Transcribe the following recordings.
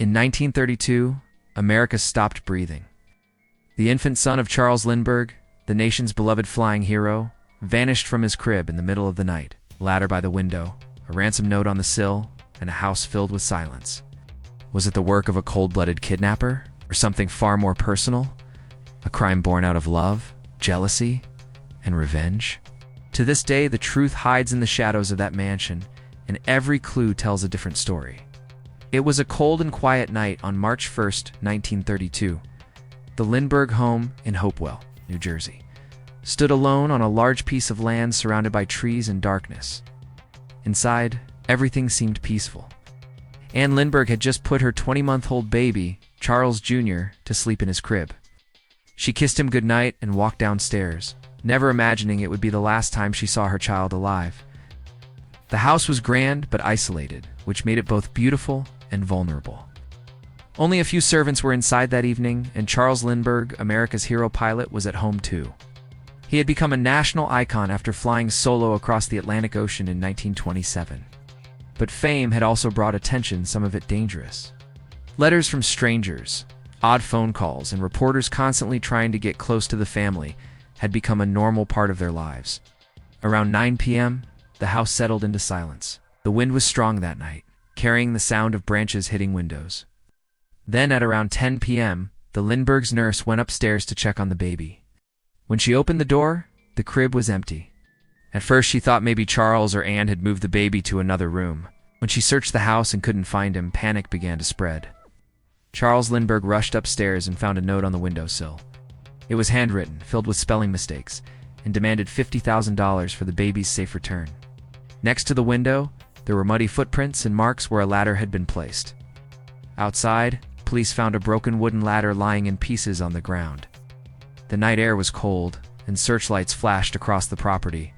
In 1932, America stopped breathing. The infant son of Charles Lindbergh, the nation's beloved flying hero, vanished from his crib in the middle of the night, a ladder by the window, a ransom note on the sill, and a house filled with silence. Was it the work of a cold-blooded kidnapper, or something far more personal? A crime born out of love, jealousy, and revenge? To this day, the truth hides in the shadows of that mansion, and every clue tells a different story. It was a cold and quiet night on March 1st, 1932. The Lindbergh home in Hopewell, New Jersey, stood alone on a large piece of land surrounded by trees and darkness. Inside, everything seemed peaceful. Anne Lindbergh had just put her 20-month-old baby, Charles Jr., to sleep in his crib. She kissed him goodnight and walked downstairs, never imagining it would be the last time she saw her child alive. The house was grand but isolated, which made it both beautiful and vulnerable. Only a few servants were inside that evening, and Charles Lindbergh, America's hero pilot, was at home too. He had become a national icon after flying solo across the Atlantic Ocean in 1927. But fame had also brought attention, some of it dangerous. Letters from strangers, odd phone calls, and reporters constantly trying to get close to the family had become a normal part of their lives. Around 9 p.m., the house settled into silence. The wind was strong that night, carrying the sound of branches hitting windows. Then at around 10 p.m., the Lindbergh's nurse went upstairs to check on the baby. When she opened the door, the crib was empty. At first she thought maybe Charles or Anne had moved the baby to another room. When she searched the house and couldn't find him, panic began to spread. Charles Lindbergh rushed upstairs and found a note on the windowsill. It was handwritten, filled with spelling mistakes, and demanded $50,000 for the baby's safe return. Next to the window, there were muddy footprints and marks where a ladder had been placed. Outside, police found a broken wooden ladder lying in pieces on the ground. The night air was cold, and searchlights flashed across the property,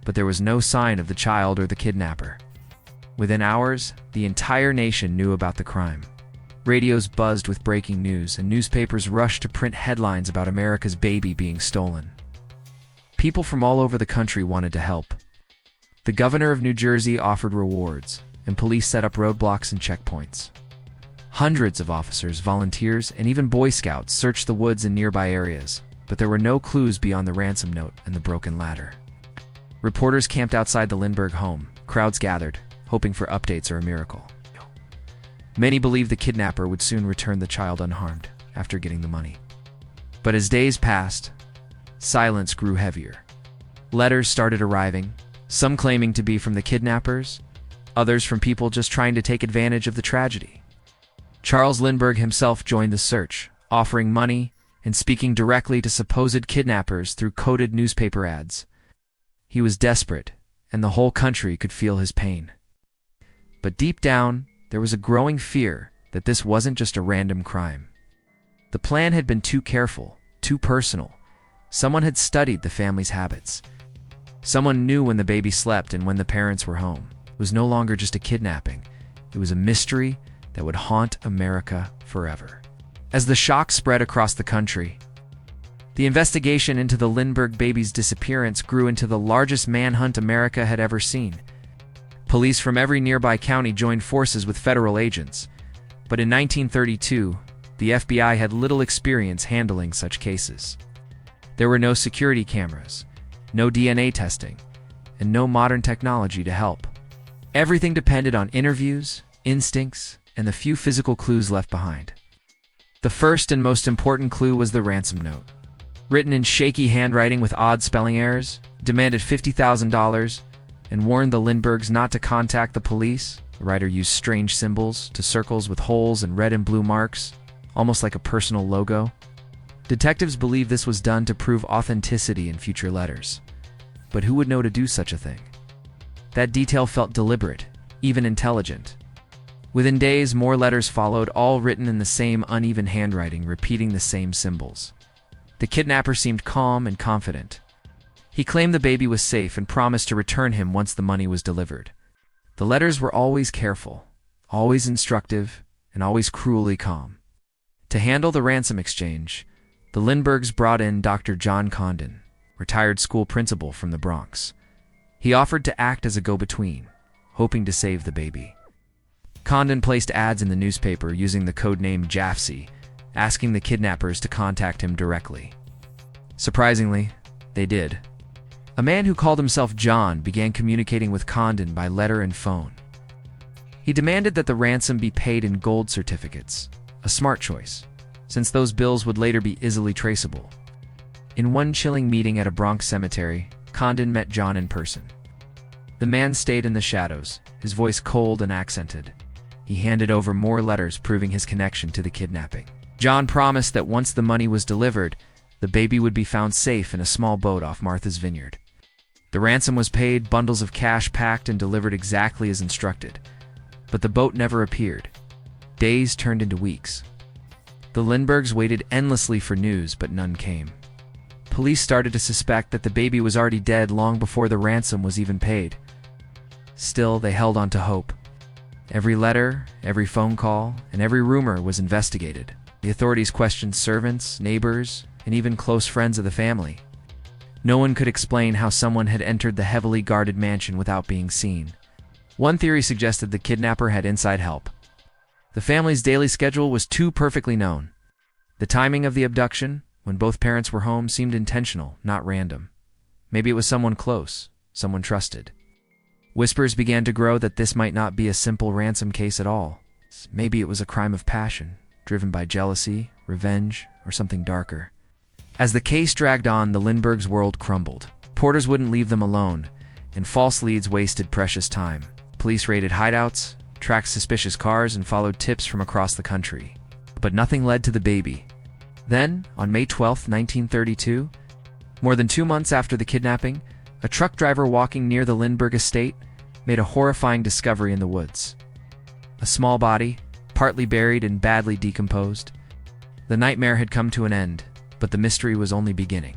but there was no sign of the child or the kidnapper. Within hours, the entire nation knew about the crime. Radios buzzed with breaking news, and newspapers rushed to print headlines about America's baby being stolen. People from all over the country wanted to help. The governor of New Jersey offered rewards, and police set up roadblocks and checkpoints. Hundreds of officers, volunteers, and even Boy Scouts searched the woods in nearby areas, but there were no clues beyond the ransom note and the broken ladder. Reporters camped outside the Lindbergh home. Crowds gathered, hoping for updates or a miracle. Many believed the kidnapper would soon return the child unharmed after getting the money. But as days passed, silence grew heavier. Letters started arriving, some claiming to be from the kidnappers, others from people just trying to take advantage of the tragedy. Charles Lindbergh himself joined the search, offering money and speaking directly to supposed kidnappers through coded newspaper ads. He was desperate, and the whole country could feel his pain. But deep down, there was a growing fear that this wasn't just a random crime. The plan had been too careful, too personal. Someone had studied the family's habits. Someone knew when the baby slept and when the parents were home. It was no longer just a kidnapping. It was a mystery that would haunt America forever. As the shock spread across the country, the investigation into the Lindbergh baby's disappearance grew into the largest manhunt America had ever seen. Police from every nearby county joined forces with federal agents, but in 1932, the FBI had little experience handling such cases. There were no security cameras, no DNA testing, and no modern technology to help. Everything depended on interviews, instincts, and the few physical clues left behind. The first and most important clue was the ransom note. Written in shaky handwriting with odd spelling errors, demanded $50,000 and warned the Lindberghs not to contact the police. The writer used strange symbols to circles with holes and red and blue marks, almost like a personal logo. Detectives believed this was done to prove authenticity in future letters. But who would know to do such a thing? That detail felt deliberate, even intelligent. Within days, more letters followed, all written in the same uneven handwriting, repeating the same symbols. The kidnapper seemed calm and confident. He claimed the baby was safe and promised to return him once the money was delivered. The letters were always careful, always instructive, and always cruelly calm. To handle the ransom exchange, the Lindberghs brought in Dr. John Condon, retired school principal from the Bronx. He offered to act as a go-between, hoping to save the baby. Condon placed ads in the newspaper using the code name Jafsy, asking the kidnappers to contact him directly. Surprisingly, they did. A man who called himself John began communicating with Condon by letter and phone. He demanded that the ransom be paid in gold certificates, a smart choice, since those bills would later be easily traceable. In one chilling meeting at a Bronx cemetery, Condon met John in person. The man stayed in the shadows, his voice cold and accented. He handed over more letters proving his connection to the kidnapping. John promised that once the money was delivered, the baby would be found safe in a small boat off Martha's Vineyard. The ransom was paid, bundles of cash packed and delivered exactly as instructed. But the boat never appeared. Days turned into weeks. The Lindberghs waited endlessly for news, but none came. Police started to suspect that the baby was already dead long before the ransom was even paid. Still, they held on to hope. Every letter, every phone call, and every rumor was investigated. The authorities questioned servants, neighbors, and even close friends of the family. No one could explain how someone had entered the heavily guarded mansion without being seen. One theory suggested the kidnapper had inside help. The family's daily schedule was too perfectly known. The timing of the abduction, when both parents were home, seemed intentional, not random. Maybe it was someone close, someone trusted. Whispers began to grow that this might not be a simple ransom case at all. Maybe it was a crime of passion, driven by jealousy, revenge, or something darker. As the case dragged on, the Lindberghs' world crumbled. Porters wouldn't leave them alone, and false leads wasted precious time. Police raided hideouts, tracked suspicious cars, and followed tips from across the country. But nothing led to the baby. Then, on May 12, 1932, more than 2 months after the kidnapping, a truck driver walking near the Lindbergh estate made a horrifying discovery in the woods. A small body, partly buried and badly decomposed. The nightmare had come to an end, but the mystery was only beginning.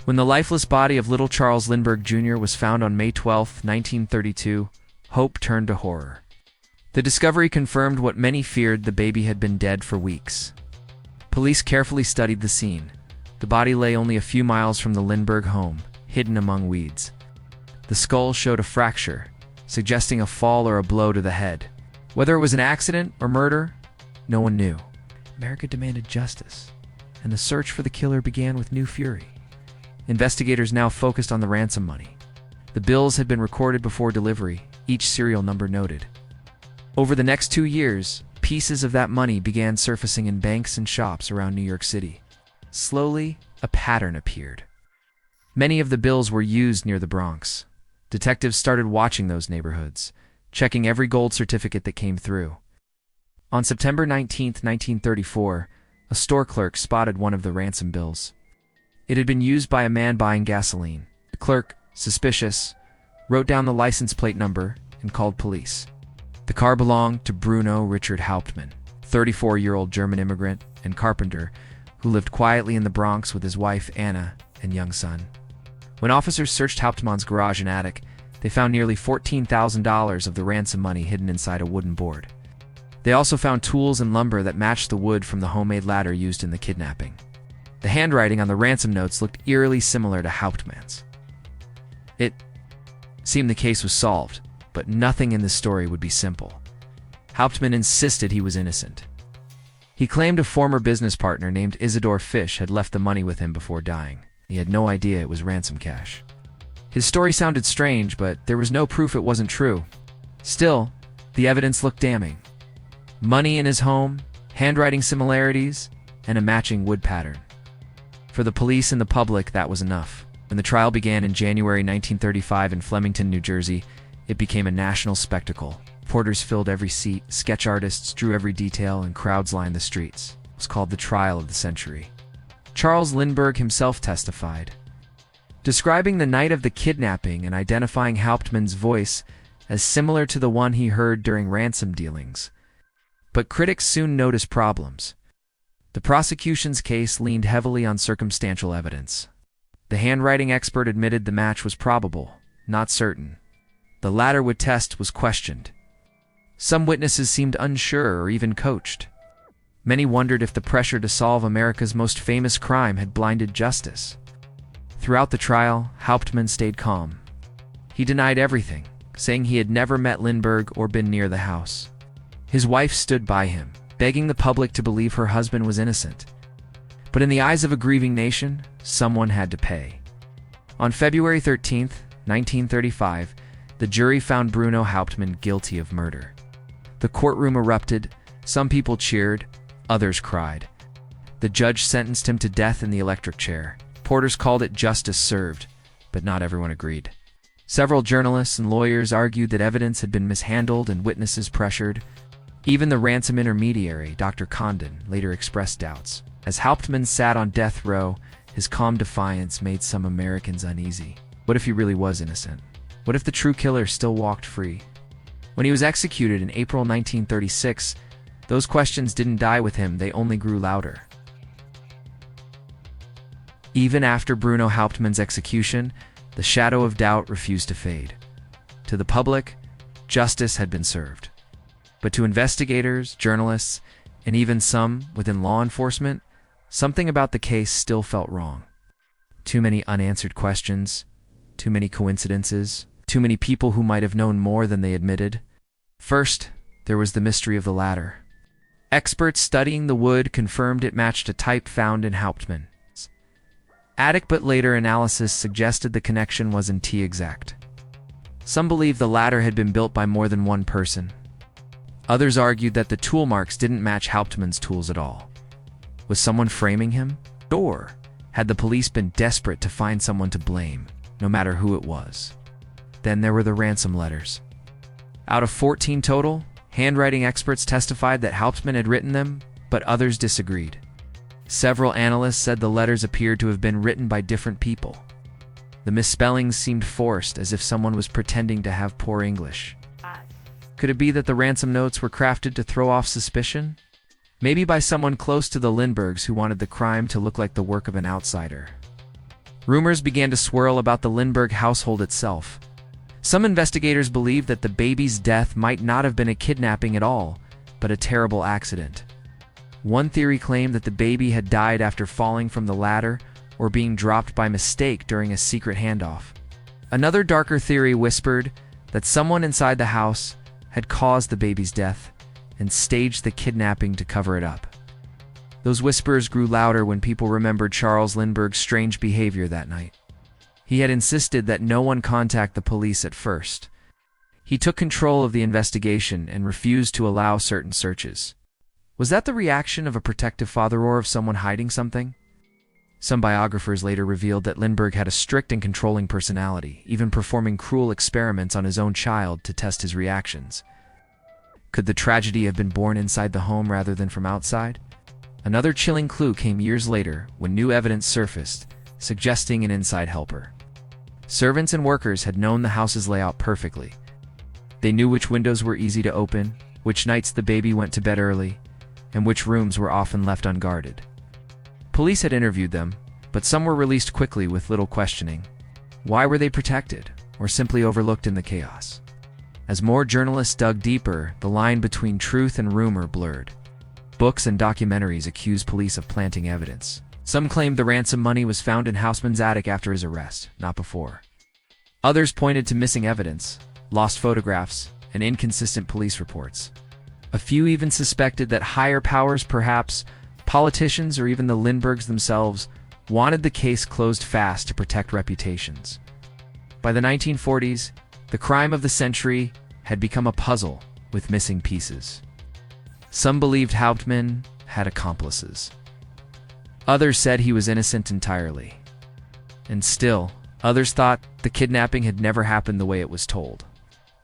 When the lifeless body of little Charles Lindbergh Jr. was found on May 12, 1932, hope turned to horror. The discovery confirmed what many feared: the baby had been dead for weeks. Police carefully studied the scene. The body lay only a few miles from the Lindbergh home, hidden among weeds. The skull showed a fracture, suggesting a fall or a blow to the head. Whether it was an accident or murder, no one knew. America demanded justice, and the search for the killer began with new fury. Investigators now focused on the ransom money. The bills had been recorded before delivery, each serial number noted. Over the next 2 years, pieces of that money began surfacing in banks and shops around New York City. Slowly, a pattern appeared. Many of the bills were used near the Bronx. Detectives started watching those neighborhoods, checking every gold certificate that came through. On September 19, 1934, a store clerk spotted one of the ransom bills. It had been used by a man buying gasoline. The clerk, suspicious, wrote down the license plate number and called police. The car belonged to Bruno Richard Hauptmann, 34-year-old German immigrant and carpenter who lived quietly in the Bronx with his wife Anna and young son. When officers searched Hauptmann's garage and attic, they found nearly $14,000 of the ransom money hidden inside a wooden board. They also found tools and lumber that matched the wood from the homemade ladder used in the kidnapping. The handwriting on the ransom notes looked eerily similar to Hauptmann's. It seemed the case was solved, but nothing in the story would be simple. Hauptmann insisted he was innocent. He claimed a former business partner named Isidore Fish had left the money with him before dying. He had no idea it was ransom cash. His story sounded strange, but there was no proof it wasn't true. Still, the evidence looked damning. Money in his home, handwriting similarities, and a matching wood pattern. For the police and the public, that was enough. When the trial began in January 1935 in Flemington, New Jersey, it became a national spectacle. Reporters filled every seat, sketch artists drew every detail, and crowds lined the streets. It was called the trial of the century. Charles Lindbergh himself testified, describing the night of the kidnapping and identifying Hauptmann's voice as similar to the one he heard during ransom dealings. But critics soon noticed problems. The prosecution's case leaned heavily on circumstantial evidence. The handwriting expert admitted the match was probable, not certain. The Ladderwood test was questioned. Some witnesses seemed unsure or even coached. Many wondered if the pressure to solve America's most famous crime had blinded justice. Throughout the trial, Hauptmann stayed calm. He denied everything, saying he had never met Lindbergh or been near the house. His wife stood by him, begging the public to believe her husband was innocent. But in the eyes of a grieving nation, someone had to pay. On February 13, 1935, the jury found Bruno Hauptmann guilty of murder. The courtroom erupted. Some people cheered, others cried. The judge sentenced him to death in the electric chair. Reporters called it justice served, but not everyone agreed. Several journalists and lawyers argued that evidence had been mishandled and witnesses pressured. Even the ransom intermediary, Dr. Condon, later expressed doubts. As Hauptmann sat on death row, his calm defiance made some Americans uneasy. What if he really was innocent? What if the true killer still walked free? When he was executed in April 1936, those questions didn't die with him, they only grew louder. Even after Bruno Hauptmann's execution, the shadow of doubt refused to fade. To the public, justice had been served. But to investigators, journalists, and even some within law enforcement, something about the case still felt wrong. Too many unanswered questions, too many coincidences, too many people who might have known more than they admitted. First, there was the mystery of the ladder. Experts studying the wood confirmed it matched a type found in Hauptmann's attic, but later analysis suggested the connection wasn't exact. Some believed the ladder had been built by more than one person. Others argued that the tool marks didn't match Hauptmann's tools at all. Was someone framing him? Or had the police been desperate to find someone to blame, no matter who it was? Then there were the ransom letters. Out of 14 total, handwriting experts testified that Hauptmann had written them, but others disagreed. Several analysts said the letters appeared to have been written by different people. The misspellings seemed forced, as if someone was pretending to have poor English. Could it be that the ransom notes were crafted to throw off suspicion? Maybe by someone close to the Lindberghs who wanted the crime to look like the work of an outsider. Rumors began to swirl about the Lindbergh household itself. Some investigators believed that the baby's death might not have been a kidnapping at all, but a terrible accident. One theory claimed that the baby had died after falling from the ladder or being dropped by mistake during a secret handoff. Another darker theory whispered that someone inside the house had caused the baby's death and staged the kidnapping to cover it up. Those whispers grew louder when people remembered Charles Lindbergh's strange behavior that night. He had insisted that no one contact the police at first. He took control of the investigation and refused to allow certain searches. Was that the reaction of a protective father or of someone hiding something? Some biographers later revealed that Lindbergh had a strict and controlling personality, even performing cruel experiments on his own child to test his reactions. Could the tragedy have been born inside the home rather than from outside? Another chilling clue came years later when new evidence surfaced, suggesting an inside helper. Servants and workers had known the house's layout perfectly. They knew which windows were easy to open, which nights the baby went to bed early, and which rooms were often left unguarded. Police had interviewed them, but some were released quickly with little questioning. Why were they protected, or simply overlooked in the chaos? As more journalists dug deeper, the line between truth and rumor blurred. Books and documentaries accused police of planting evidence. Some claimed the ransom money was found in Hauptmann's attic after his arrest, not before. Others pointed to missing evidence, lost photographs, and inconsistent police reports. A few even suspected that higher powers, perhaps politicians or even the Lindberghs themselves, wanted the case closed fast to protect reputations. By the 1940s, the crime of the century had become a puzzle with missing pieces. Some believed Hauptmann had accomplices. Others said he was innocent entirely. And still, others thought the kidnapping had never happened the way it was told.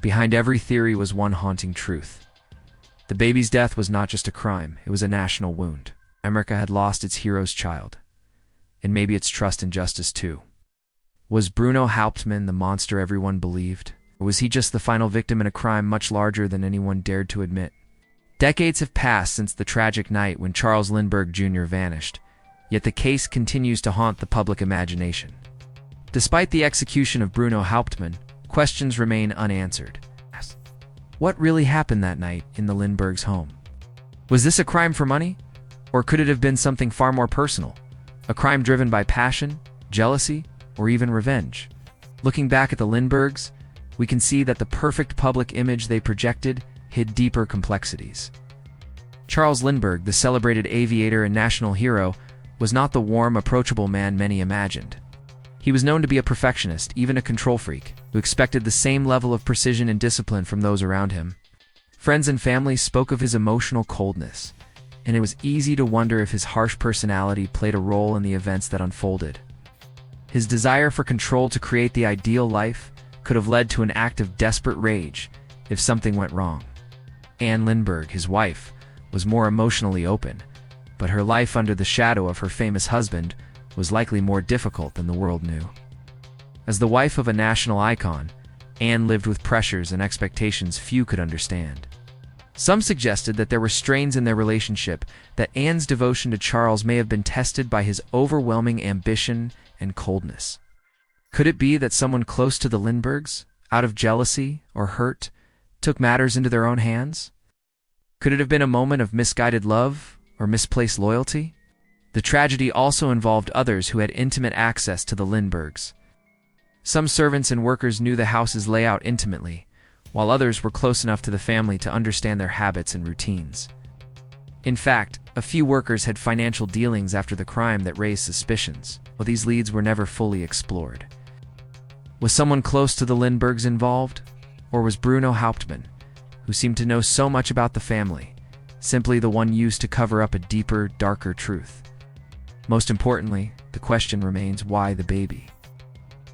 Behind every theory was one haunting truth. The baby's death was not just a crime, it was a national wound. America had lost its hero's child, and maybe its trust in justice too. Was Bruno Hauptmann the monster everyone believed? Or was he just the final victim in a crime much larger than anyone dared to admit? Decades have passed since the tragic night when Charles Lindbergh Jr. vanished, yet the case continues to haunt the public imagination. Despite the execution of Bruno Hauptmann, questions remain unanswered. What really happened that night in the Lindberghs' home? Was this a crime for money? Or could it have been something far more personal? A crime driven by passion, jealousy, or even revenge? Looking back at the Lindberghs, we can see that the perfect public image they projected hid deeper complexities. Charles Lindbergh, the celebrated aviator and national hero, was not the warm, approachable man many imagined. He was known to be a perfectionist, even a control freak, who expected the same level of precision and discipline from those around him. Friends and family spoke of his emotional coldness, and it was easy to wonder if his harsh personality played a role in the events that unfolded. His desire for control to create the ideal life could have led to an act of desperate rage if something went wrong. Anne Lindbergh, his wife, was more emotionally open, but her life under the shadow of her famous husband was likely more difficult than the world knew. As the wife of a national icon, Anne lived with pressures and expectations few could understand. Some suggested that there were strains in their relationship, that Anne's devotion to Charles may have been tested by his overwhelming ambition and coldness. Could it be that someone close to the Lindberghs, out of jealousy or hurt, took matters into their own hands? Could it have been a moment of misguided love or misplaced loyalty? The tragedy also involved others who had intimate access to the Lindberghs. Some servants and workers knew the house's layout intimately, while others were close enough to the family to understand their habits and routines. In fact, a few workers had financial dealings after the crime that raised suspicions, but these leads were never fully explored. Was someone close to the Lindberghs involved? Or was Bruno Hauptmann, who seemed to know so much about the family, simply the one used to cover up a deeper, darker truth? Most importantly, the question remains, why the baby?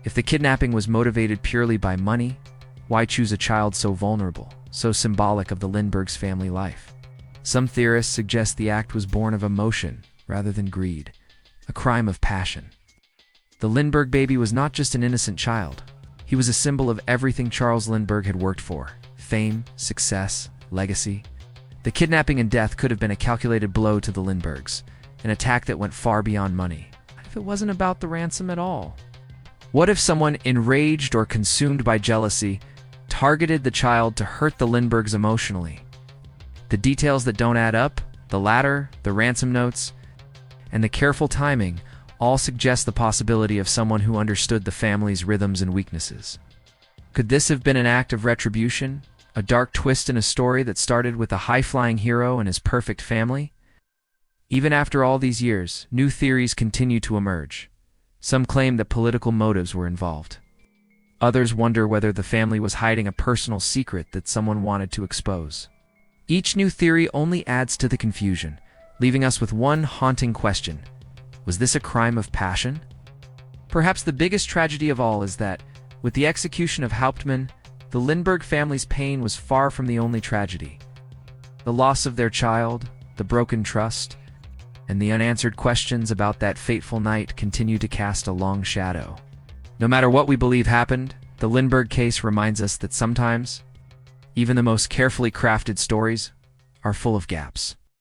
If the kidnapping was motivated purely by money, why choose a child so vulnerable, so symbolic of the Lindberghs' family life? Some theorists suggest the act was born of emotion rather than greed, a crime of passion. The Lindbergh baby was not just an innocent child. He was a symbol of everything Charles Lindbergh had worked for: fame, success, legacy. The kidnapping and death could have been a calculated blow to the Lindberghs, an attack that went far beyond money. What if it wasn't about the ransom at all? What if someone enraged or consumed by jealousy targeted the child to hurt the Lindberghs emotionally? The details that don't add up, the ladder, the ransom notes, and the careful timing all suggest the possibility of someone who understood the family's rhythms and weaknesses. Could this have been an act of retribution, a dark twist in a story that started with a high-flying hero and his perfect family? Even after all these years, new theories continue to emerge. Some claim that political motives were involved. Others wonder whether the family was hiding a personal secret that someone wanted to expose. Each new theory only adds to the confusion, leaving us with one haunting question: was this a crime of passion? Perhaps the biggest tragedy of all is that, with the execution of Hauptmann, the Lindbergh family's pain was far from the only tragedy. The loss of their child, the broken trust, and the unanswered questions about that fateful night continue to cast a long shadow. No matter what we believe happened, the Lindbergh case reminds us that sometimes, even the most carefully crafted stories are full of gaps.